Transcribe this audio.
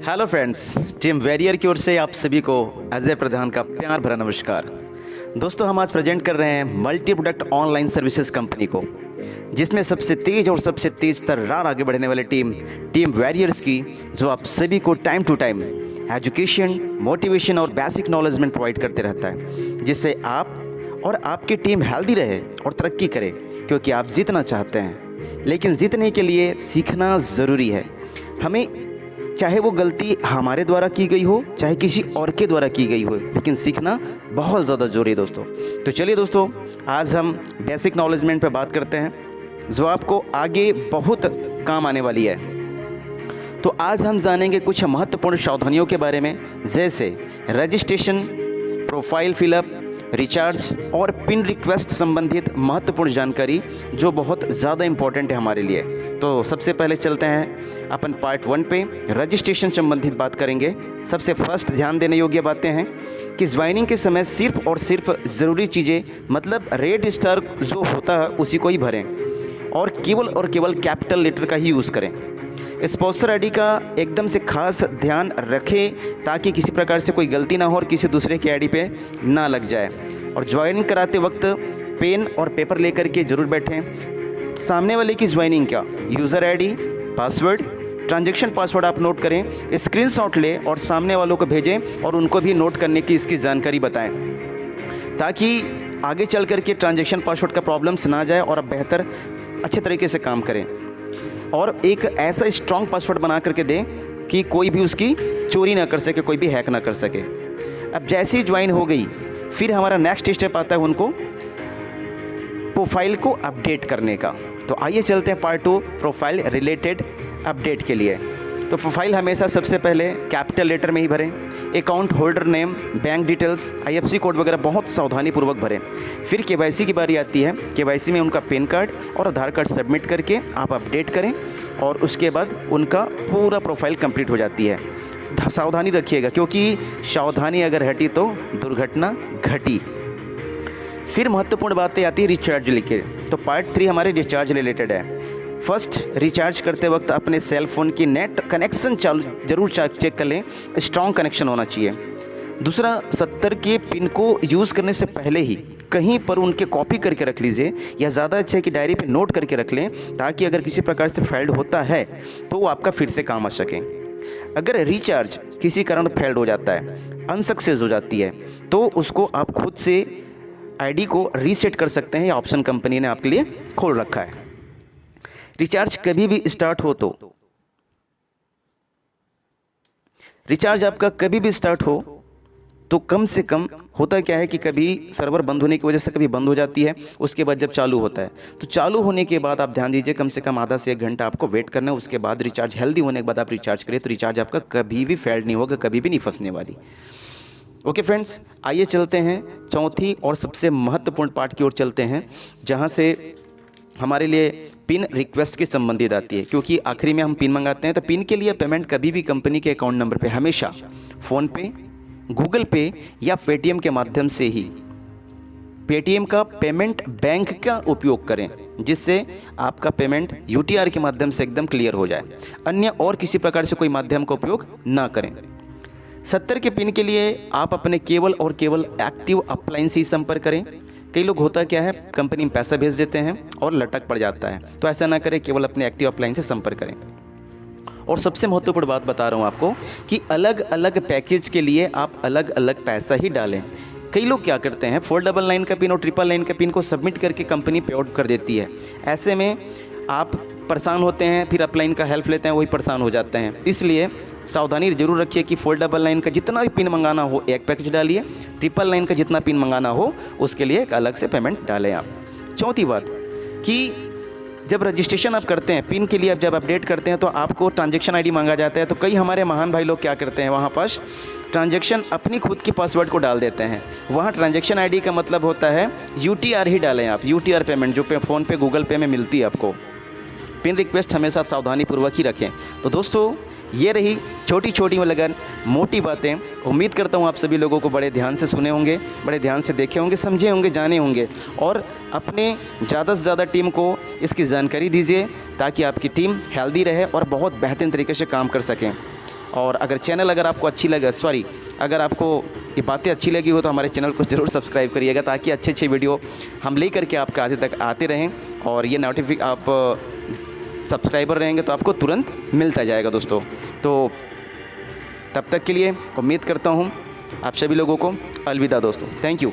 Hello friends, team barrier की ओर से आप सभी को अजय प्रधान का प्यार भरा नमस्कार। दोस्तों, हम आज प्रेजेंट कर रहे हैं multi product online services company को, जिसमें सबसे तेज और सबसे तेज तर्रार आगे बढ़ने वाली टीम वैरियर्स की, जो आप सभी को time to time education, motivation और बेसिक नॉलेज में प्रोवाइड करते रहता है, जिससे आप और आपकी टीम हेल्दी रहे और तरक्की करे, क्योंकि आप जीतना चाहते हैं। लेकिन जीतने के लिए सीखना ज़रूरी है। हमें चाहे वो गलती हमारे द्वारा की गई हो, चाहे किसी और के द्वारा की गई हो, लेकिन सीखना बहुत ज़्यादा ज़रूरी है दोस्तों। तो चलिए दोस्तों, आज हम बेसिक नॉलेजमेंट पे बात करते हैं, जो आपको आगे बहुत काम आने वाली है। तो आज हम जानेंगे कुछ महत्वपूर्ण सावधानियों के बारे में, जैसे रजिस्ट्रेशन, प्रोफाइल फिलअप, रिचार्ज और पिन रिक्वेस्ट संबंधित महत्वपूर्ण जानकारी, जो बहुत ज़्यादा इम्पोर्टेंट है हमारे लिए। तो सबसे पहले चलते हैं अपन पार्ट 1 पे, रजिस्ट्रेशन संबंधित बात करेंगे। सबसे फर्स्ट ध्यान देने योग्य बातें हैं कि ज्वाइनिंग के समय सिर्फ और सिर्फ ज़रूरी चीज़ें, मतलब रेड स्टार जो होता है उसी को ही भरें, और केवल कैपिटल लेटर का ही यूज़ करें। स्पॉन्सर आईडी का एकदम से खास ध्यान रखें, ताकि किसी प्रकार से कोई गलती ना हो और किसी दूसरे की आईडी पे ना लग जाए। और ज्वाइन कराते वक्त पेन और पेपर लेकर के ज़रूर बैठें। सामने वाले की ज्वाइनिंग का user ID, password, transaction password आप नोट करें, स्क्रीनशॉट लें और सामने वालों को भेजें और उनको भी नोट करने की इसकी जानकारी बताएं, ताकि आगे चल कर के ट्रांजैक्शन पासवर्ड का प्रॉब्लम्स ना जाए और आप बेहतर अच्छे तरीके से काम करें। और एक ऐसा स्ट्रॉन्ग पासवर्ड बना करके दें कि कोई भी उसकी चोरी ना कर सके, कोई भी हैक ना कर सके। अब जैसे ही ज्वाइन हो गई, फिर हमारा नेक्स्ट स्टेप आता है उनको प्रोफाइल को अपडेट करने का। तो आइए चलते हैं पार्ट 2, प्रोफाइल रिलेटेड अपडेट के लिए। तो प्रोफाइल हमेशा सबसे पहले कैपिटल लेटर में ही भरें। Account holder name, bank details, IFSC code वगैरह बहुत सावधानी पूर्वक भरें। फिर केवाईसी की बारी आती है। केवाईसी में उनका पैन कार्ड और आधार कार्ड सबमिट करके आप अपडेट करें, और उसके बाद उनका पूरा प्रोफाइल कंप्लीट हो जाती है। सावधानी रखिएगा, क्योंकि सावधानी अगर हटी तो दुर्घटना घटी। फिर महत्वपूर्ण बातें आती है रिचार्ज लेके। तो पार्ट 3 हमारे रिचार्ज रिलेटेड है। फर्स्ट, रिचार्ज करते वक्त अपने सेल फ़ोन की नेट कनेक्शन जरूर चेक कर लें, स्ट्रॉन्ग कनेक्शन होना चाहिए। दूसरा, 70 के पिन को यूज़ करने से पहले ही कहीं पर उनके कॉपी करके रख लीजिए, या ज़्यादा अच्छा है कि डायरी पे नोट करके रख लें, ताकि अगर किसी प्रकार से फेल्ड होता है तो वो आपका फिर से काम आ सके। अगर रिचार्ज किसी कारण फेल्ड हो जाता है, अनसक्सेस हो जाती है, तो उसको आप खुद से आईडी को रीसेट कर सकते हैं, या ऑप्शन कंपनी ने आपके लिए खोल रखा है। रिचार्ज कभी भी स्टार्ट हो रिचार्ज आपका कभी भी स्टार्ट हो तो कम से कम होता क्या है कि कभी सर्वर बंद होने की वजह से कभी बंद हो जाती है, उसके बाद जब चालू होता है, तो चालू होने के बाद आप ध्यान दीजिए, कम से कम आधा से 1 घंटा आपको वेट करना है। उसके बाद रिचार्ज हेल्दी होने के बाद आप रिचार्ज करें, तो रिचार्ज आपका कभी भी फेल्ड नहीं होगा, कभी भी नहीं फंसने वाली। ओके फ्रेंड्स, आइए चलते हैं चौथी और सबसे महत्वपूर्ण पार्ट की ओर चलते हैं, जहाँ से हमारे लिए पिन रिक्वेस्ट के संबंधित आती है। क्योंकि आखिरी में हम पिन मंगाते हैं, तो पिन के लिए पेमेंट कभी भी कंपनी के अकाउंट नंबर पे हमेशा फ़ोनपे, गूगल पे या पेटीएम के माध्यम से ही, पेटीएम का पेमेंट बैंक का उपयोग करें, जिससे आपका पेमेंट यूटीआर के माध्यम से एकदम क्लियर हो जाए। अन्य और किसी प्रकार से कोई माध्यम का उपयोग ना करें। 70 के पिन के लिए आप अपने केवल एक्टिव अप्लायंस ही संपर्क करें। कई लोग होता क्या है, कंपनी में पैसा भेज देते हैं और लटक पड़ जाता है, तो ऐसा ना करें, केवल अपने एक्टिव अप्लायंस से संपर्क करें। और सबसे महत्वपूर्ण बात बता रहा हूँ आपको कि अलग अलग पैकेज के लिए आप अलग अलग पैसा ही डालें। कई लोग क्या करते हैं, 499 का पिन और 999 का पिन को सबमिट करके कंपनी पे आउट कर देती है। ऐसे में आप परेशान होते हैं, फिर अपलाइन का हेल्प लेते हैं, वही परेशान हो जाते हैं। इसलिए सावधानी जरूर रखिए कि 499 का जितना भी पिन मंगाना हो एक पैकेज डालिए, 999 का जितना पिन मंगाना हो उसके लिए एक अलग से पेमेंट डालें आप। चौथी बात कि जब रजिस्ट्रेशन आप करते हैं, पिन के लिए आप जब अपडेट करते हैं, तो आपको ट्रांजैक्शन आईडी मांगा जाता है। तो कई हमारे महान भाई लोग क्या करते हैं, वहाँ पास ट्रांजैक्शन अपनी खुद की पासवर्ड को डाल देते हैं। वहाँ ट्रांजैक्शन आईडी का मतलब होता है यूटीआर ही डालें आप, यूटीआर पेमेंट जो फ़ोन पे, गूगल पे में मिलती है आपको। पिन रिक्वेस्ट हमेशा सावधानीपूर्वक ही रखें। तो दोस्तों, ये रही छोटी छोटी मगर मोटी बातें। उम्मीद करता हूँ आप सभी लोगों को बड़े ध्यान से सुने होंगे, बड़े ध्यान से देखे होंगे, समझे होंगे, जाने होंगे, और अपने ज़्यादा से ज़्यादा टीम को इसकी जानकारी दीजिए, ताकि आपकी टीम हेल्दी रहे और बहुत बेहतरीन तरीके से काम कर सकें। और अगर आपको अच्छी लगे, अगर आपको ये बातें अच्छी लगी हो तो हमारे चैनल को ज़रूर सब्सक्राइब करिएगा, ताकि अच्छे अच्छे वीडियो हम ले करके आपके आगे तक आते रहें। और ये आप सब्सक्राइबर रहेंगे तो आपको तुरंत मिलता जाएगा दोस्तों। तो तब तक के लिए उम्मीद करता हूँ आप सभी लोगों को अलविदा दोस्तों। Thank you.